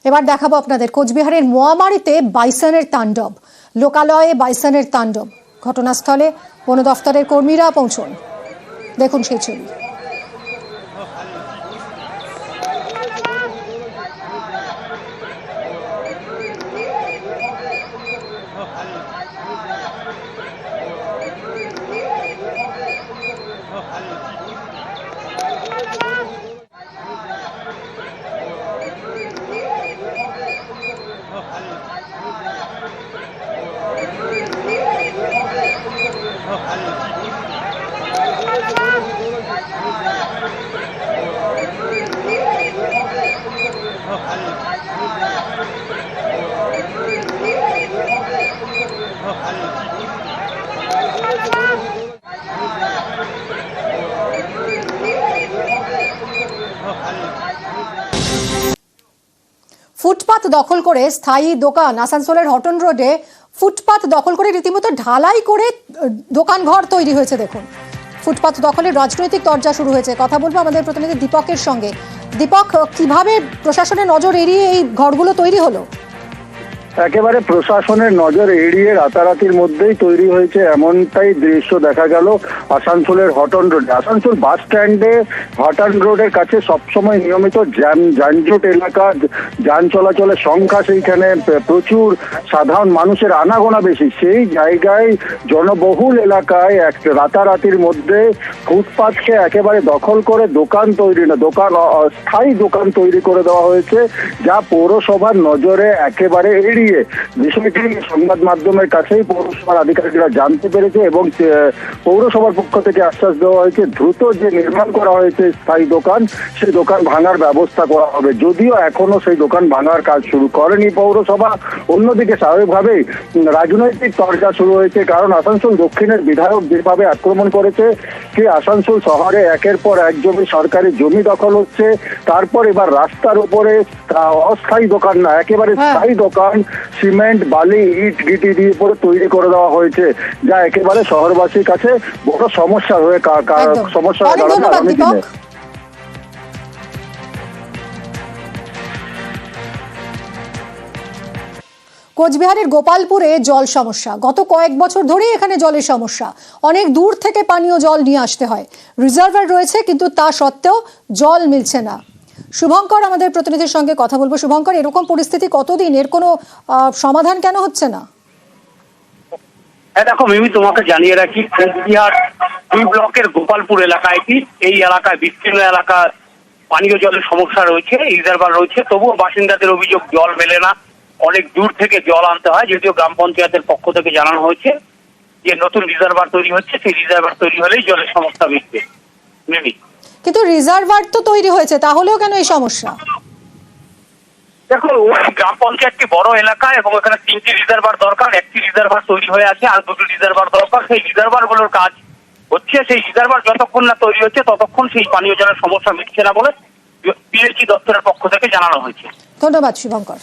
এবার দেখাবো আপনাদের কোচবিহারের মোয়ামারিতে বাইসনের তাণ্ডব, লোকালয়ে বাইসনের তাণ্ডব। ঘটনাস্থলে বন দফতরের কর্মীরা পৌঁছন, দেখুন সেই ছবি। ফুটপাত দখল করে স্থায়ী দোকান, আসানসোলের হটন রোডে ফুটপাত দখল করে রীতিমতো ঢালাই করে দোকান ঘর তৈরি হয়েছে। দেখুন, ফুটপাত দখলের রাজনৈতিক তরজা শুরু হয়েছে। কথা বলবো আমাদের প্রতিনিধি দীপকের সঙ্গে। দীপক, কিভাবে প্রশাসনের নজর এড়িয়ে এই ঘরগুলো তৈরি হলো? একেবারে প্রশাসনের নজর এড়িয়ে রাতারাতির মধ্যেই তৈরি হয়েছে এমনটাই দৃশ্য দেখা গেল আসানসোলের হটন রোডে। আসানসোল বাস স্ট্যান্ডে হটন রোডের কাছে সবসময় নিয়মিত যানজট এলাকা, যান চলাচলের সংখ্যা সেইখানে প্রচুর, সাধারণ মানুষের আনাগোনা বেশি। সেই জায়গায় জনবহুল এলাকায় রাতারাতির মধ্যে ফুটপাথকে একেবারে দখল করে দোকান তৈরি না, স্থায়ী দোকান তৈরি করে দেওয়া হয়েছে, যা পৌরসভার নজরে একেবারে এড়িয়ে বিষয়টি সংবাদ মাধ্যমের কাছেই পৌরসভার আধিকারিকরা জানতে পেরেছে এবং পৌরসভার পক্ষ থেকে আশ্বাস দেওয়া হয়েছে দ্রুত যে নির্মাণ করা হয়েছে স্থায়ী দোকান, সেই দোকান ভাঙার ব্যবস্থা করা হবে। যদিও এখনো সেই দোকান ভাঙার কাজ শুরু করেনি পৌরসভা। অন্যদিকে স্বাভাবিকভাবেই রাজনৈতিক তরজা শুরু হয়েছে, কারণ আসানসোল দক্ষিণের বিধায়ক যেভাবে আক্রমণ করেছে যে আসানসোল শহরে একের পর এক সরকারি জমি দখল হচ্ছে, তারপর এবার রাস্তার উপরে অস্থায়ী দোকান না, একেবারে স্থায়ী দোকান সিমেন্ট, বালি, ইট গিটি দিয়ে পরে তৈরি করে দেওয়া হয়েছে, যা একেবারে শহরবাসীর কাছে বড় সমস্যা হয়ে দাঁড়াবে। কোচবিহারের গোপালপুরে জল সমস্যা, গত কয়েক বছর ধরেই এখানে জলের সমস্যা। অনেক দূর থেকে পানীয় জল নিয়ে আসতে হয়। রিজার্ভার রয়েছে কিন্তু তা সত্ত্বেও জল মিলছে না। শুভঙ্কর আমাদের প্রতিনিধির সঙ্গে কথা বলবো। শুভঙ্কর, এরকম পরিস্থিতি কতদিন? এর কোনো সমাধান কেন হচ্ছে না? দেখো মিমি, তোমাকে জানিয়ে রাখি, কোচবিহার 2 ব্লকের গোপালপুর এলাকায় এই এলাকায় বিস্তীর্ণ এলাকা পানীয় জলের সমস্যা রয়েছে, রিজার্ভার রয়েছে, তবুও বাসিন্দাদের অভিযোগ জল মেলে না, অনেক দূর থেকে জল আনতে হয়। যদিও গ্রাম পঞ্চায়েতের পক্ষ থেকে জানানো হয়েছে যে নতুন রিজার্ভার তৈরি হচ্ছে, সেই রিজার্ভার তৈরি হলেই জলের সমস্যা মিটবে। মিমি, কিন্তু রিজার্ভার তো তৈরি হয়েছে, তাহলেও কেন এই সমস্যা? দেখো, গ্রাম পঞ্চায়েতটি বড় এলাকা এবং এখানে 3টি রিজার্ভার দরকার। একটি রিজার্ভার তৈরি হয়ে আছে, আর 2টি রিজার্ভার দরকার। সেই রিজার্ভার গুলোর কাজ হচ্ছে, সেই রিজার্ভার যতক্ষণ না তৈরি হচ্ছে ততক্ষণ সেই পানীয় জলের সমস্যা মিটছে না বলে পিএইচই দপ্তরের পক্ষ থেকে জানানো হয়েছে। ধন্যবাদ শুভঙ্কর।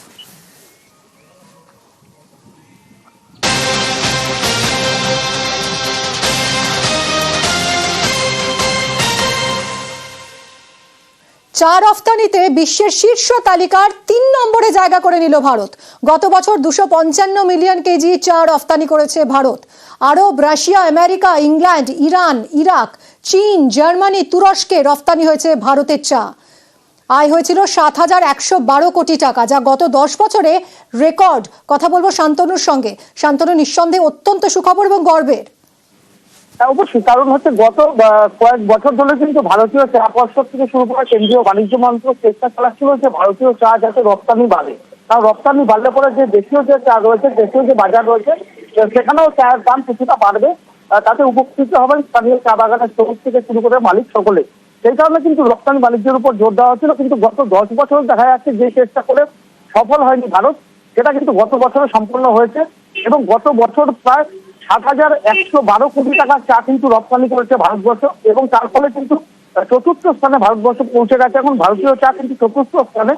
চা রফতানিতে বিশ্বের শীর্ষ তালিকার 3 নম্বরে জায়গা করে নিল ভারত। গত বছর 255 মিলিয়ন কেজি চা রফতানি করেছে ভারত। আরব, Russia, America, England, Iran, Iraq, চীন, জার্মানি, তুরস্কে রফতানি হয়েছে ভারতের চা। আয় হয়েছিল 7,112 কোটি টাকা, যা গত 10 বছরে রেকর্ড। কথা বলবো শান্তনুর সঙ্গে। শান্তনু, নিঃসন্দেহে অত্যন্ত সুখবর এবং গর্বের। অবশ্যই, কারণ হচ্ছে গত কয়েক বছর ধরে কিন্তু ভারতীয় চা পর্ষদ থেকে শুরু করে কেন্দ্রীয় বাণিজ্য মন্ত্রক চেষ্টা চালাচ্ছিল যে ভারতীয় চা যাতে রপ্তানি বাড়ে। কারণ রপ্তানি বাড়লে পরে যে দেশীয় যে চা রয়েছে, দেশীয় যে বাজার রয়েছে, সেখানেও চায়ের দাম কিছুটা বাড়বে, তাতে উপকৃত হবেন স্থানীয় চা বাগানের শ্রমিক থেকে শুরু করে মালিক সকলে। সেই কারণে কিন্তু রপ্তানি বাণিজ্যের উপর জোর দেওয়া হচ্ছিল। কিন্তু গত 10 বছর দেখা যাচ্ছে যে চেষ্টা করে সফল হয়নি ভারত, সেটা কিন্তু গত বছরে সম্পূর্ণ হয়েছে এবং গত বছর প্রায় 7,112 কোটি টাকার চা কিন্তু রপ্তানি করেছে ভারতবর্ষ এবং তার ফলে কিন্তু 4র্থ স্থানে ভারতবর্ষ পৌঁছে গেছে। এখন ভারতীয় চা কিন্তু 4র্থ স্থানে।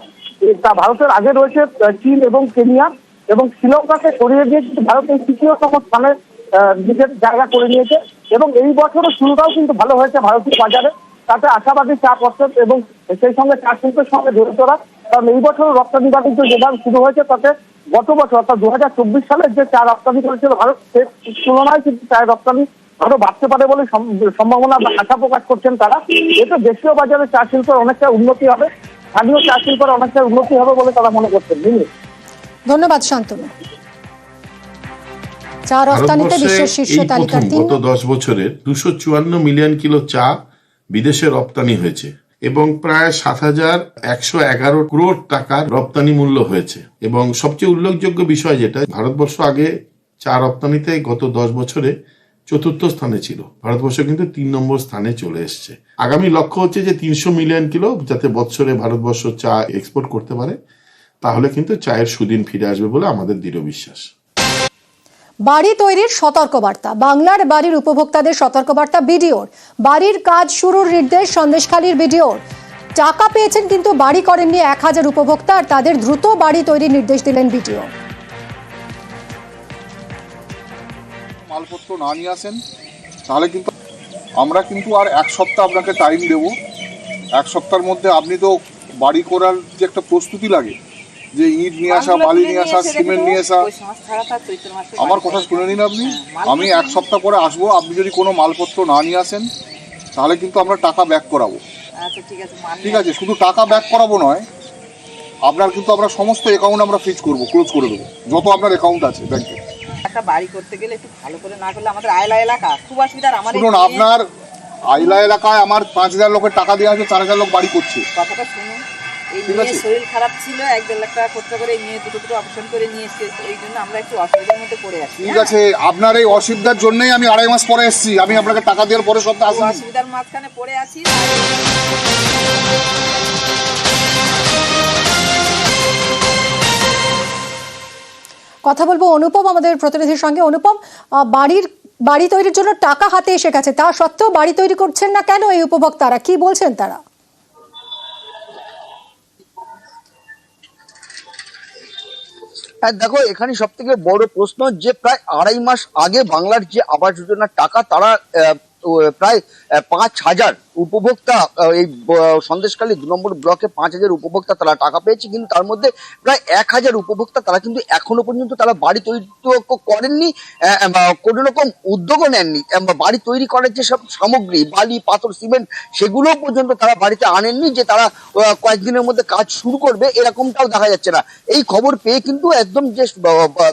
তা ভারতের আগে রয়েছে চীন এবং কেনিয়া এবং শ্রীলঙ্কাকে সরিয়ে দিয়ে কিন্তু ভারত এই 3য় স্থানে নিজের জায়গা করে নিয়েছে এবং এই বছরের শুরুটাও কিন্তু ভালো হয়েছে ভারতীয় বাজারে। তাতে আশাবাদী চা পর্ষদ এবং সেই সঙ্গে চা শিল্পের সঙ্গে জড়িতরা কারণ এই বছর রপ্তানি বাণিজ্য যেভাবে শুরু হয়েছে তাতে গত বছর অর্থাৎ 2024 সালের যে চা রপ্তানি করেছিল ভারত সে তুলনায় কিন্তু চায়ের রপ্তানি আরো বাড়তে পারে বলে সম্ভাবনা বা আশা প্রকাশ করছেন তারা। এতে দেশীয় বাজারে চা শিল্পের অনেকটা উন্নতি হবে, স্থানীয় চা শিল্পের অনেকটা উন্নতি হবে বলে তারা মনে করছেন। ধন্যবাদ শান্তনু। চা রপ্তানিতে বিশ্বের শীর্ষ তালিকার গত 10 বছরে 254 মিলিয়ন কিলো চা বিদেশে রপ্তানি হয়েছে এবং প্রায় 7,111 করোড় টাকার রপ্তানি মূল্য হয়েছে। এবং সবচেয়ে উল্লেখযোগ্য বিষয় যেটা, ভারতবর্ষ আগে চা রপ্তানিতে গত 10 বছরে 4র্থ স্থানে ছিল, ভারতবর্ষ কিন্তু 3 নম্বর স্থানে চলে এসছে। আগামী লক্ষ্য হচ্ছে যে 300 মিলিয়ন কিলো যাতে বছরে ভারতবর্ষ চা এক্সপোর্ট করতে পারে, তাহলে কিন্তু চায়ের সুদিন ফিরে আসবে বলে আমাদের দৃঢ় বিশ্বাস। বাড়ি তৈরির সতর্কবার্তা, বাংলার বাড়ির উপভোক্তাদের সতর্কবার্তা বিডিওর। বাড়ির কাজ শুরুর নির্দেশ সন্দেশখালীর বিডিওর। টাকা পেয়েছেন কিন্তু বাড়ি করেননি 1000 উপভোক্তা, আর তাদের দ্রুত বাড়ি তৈরির নির্দেশ দিলেন বিডিও। মালপত্র না নিয়ে আসেন তাহলে কিন্তু আমরা কিন্তু আর 1 সপ্তাহ আপনাকে টাইম দেব। 1 সপ্তাহের মধ্যে আপনি তো বাড়ি করার যে একটা প্রস্তুতি লাগে, যে ইট নিয়ে আসা, বালি নিয়ে আসা, সিমেন্ট নিয়ে আসা, আমার কথা শুনে নিন আপনি। আমি 1 সপ্তাহ পরে আসবো, আপনি যদি কোনো মালপত্র না নিয়ে আসেন তাহলে কিন্তু আমরা টাকা ব্যাক করাবো। ঠিক আছে, শুধু টাকা ব্যাক করাবো নয়, আপনার কিন্তু আমরা সমস্ত অ্যাকাউন্ট আমরা ফ্রিজ করবো, ক্লোজ করে দেবো, যত আপনার অ্যাকাউন্ট আছে ব্যাংকে। একটা বাড়ি করতে গেলে একটু ভালো করে না করলে আমাদের আয়লা এলাকা খুব অসুবিধা। শুনুন, আপনার আইলা এলাকায় আমার 5,000 লোকের টাকা দেওয়া আছে, 4,000 লোক বাড়ি করছে। কথাটা শুনুন, এই মেয়ের শরীর খারাপ ছিল, 1-1.5 লাখ টাকা খরচা করে এই মেয়ে দুটো অপারেশন করে নিয়ে এসেছে, এই জন্য আমরা একটু অসুবিধার মধ্যে পড়ে আছি। ঠিক আছে, আপনার এই অসুবিধার জন্যই আমি 2.5 মাস পরে এসেছি। আমি আপনাকে টাকা দেওয়ার পরে সপ্তাহে আসুন। অসুবিধার মাঝখানে পড়ে আছি। কথা বলবো অনুপম আমাদের প্রতিনিধির সঙ্গে। অনুপম, বাড়ি তৈরির জন্য টাকা হাতে এসে গেছে, তা সত্ত্বেও বাড়ি তৈরি করছেন না কেন এই উপভোক্তারা, কি বলছেন তারা? দেখো, এখানে সব থেকে বড় প্রশ্ন যে প্রায় 2.5 মাস আগে বাংলার যে আবাস যোজনার টাকা তারা প্রায় 5,000 উপভোক্তা, এই সন্দেশখালী 2 নম্বর ব্লকে 5,000 উপভোক্তা তারা টাকা পেয়েছে, কিন্তু তার মধ্যে প্রায় 1,000 উপভোক্তা তারা কিন্তু এখনো পর্যন্ত তারা বাড়ি তৈরি করেননি, কোনো রকম উদ্যোগও নেননি। বাড়ি তৈরি করার যে সব সামগ্রী, বালি, পাথর, সিমেন্ট, সেগুলো পর্যন্ত তারা বাড়িতে আনেননি যে তারা কয়েকদিনের মধ্যে কাজ শুরু করবে, এরকমটাও দেখা যাচ্ছে না। এই খবর পেয়ে কিন্তু একদম যে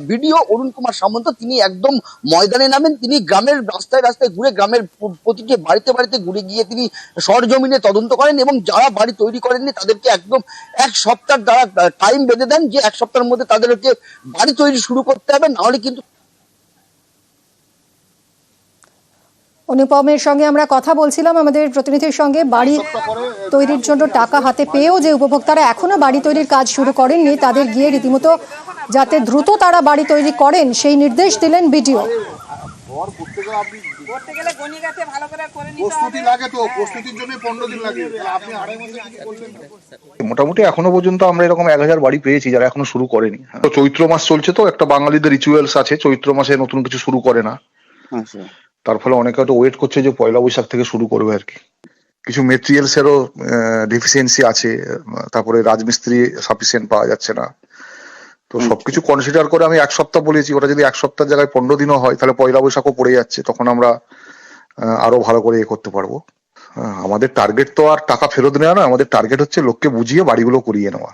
বিডিও অরুণ কুমার সামন্ত, তিনি একদম ময়দানে নামেন। তিনি গ্রামের রাস্তায় রাস্তায় ঘুরে, গ্রামের প্রতিটি বাড়িতে বাড়িতে ঘুরে গিয়ে তিনি সরজমিনে তদন্ত করেন এবং যারা বাড়ি তৈরি করেননি তাদেরকে একদম 1 সপ্তাহ দ্বারা টাইম বেঁধে দেন যে 1 সপ্তাহের মধ্যে তাদেরকে বাড়ি তৈরি শুরু করতে হবে, নাহলে কিন্তু। অনুপমের সঙ্গে আমরা কথা বলছিলাম আমাদের প্রতিনিধির সঙ্গে। বাড়ি তৈরির জন্য টাকা হাতে পেয়েও যে উপভোক্তারা এখনো বাড়ি তৈরির কাজ শুরু করেননি, তাদের গিয়ে রীতিমতো যাতে দ্রুত তারা বাড়ি তৈরি করেন সেই নির্দেশ দিলেন বিডিও। মোটামুটি এখনো পর্যন্ত আমরা এরকম 1,000 বাড়ি পেয়েছি যারা এখনো শুরু করেনি। চৈত্র মাস চলছে, তো একটা বাঙালিদের রিচুয়ালস আছে, চৈত্র মাসে নতুন কিছু শুরু করে না, তার ফলে অনেকে হয়তো ওয়েট করছে যে 1লা বৈশাখ থেকে শুরু করবে আর কি। কিছু মেটেরিয়ালস এরও ডেফিসিয়েন্সি আছে, তারপরে রাজমিস্ত্রি সাফিসিয়েন্ট পাওয়া যাচ্ছে না। তো সবকিছু কনসিডার করে আমি 1 সপ্তাহ বলেছি। ওটা যদি 1 সপ্তাহের জায়গায় 15 দিনও হয় তাহলে 1লা বৈশাখও পড়ে যাচ্ছে, তখন আমরা আরো ভালো করে করতে পারবো। আমাদের টার্গেট তো আর টাকা ফেরত নেওয়া না, আমাদের টার্গেট হচ্ছে লোককে বুঝিয়ে বাড়িগুলো করিয়ে নেওয়া।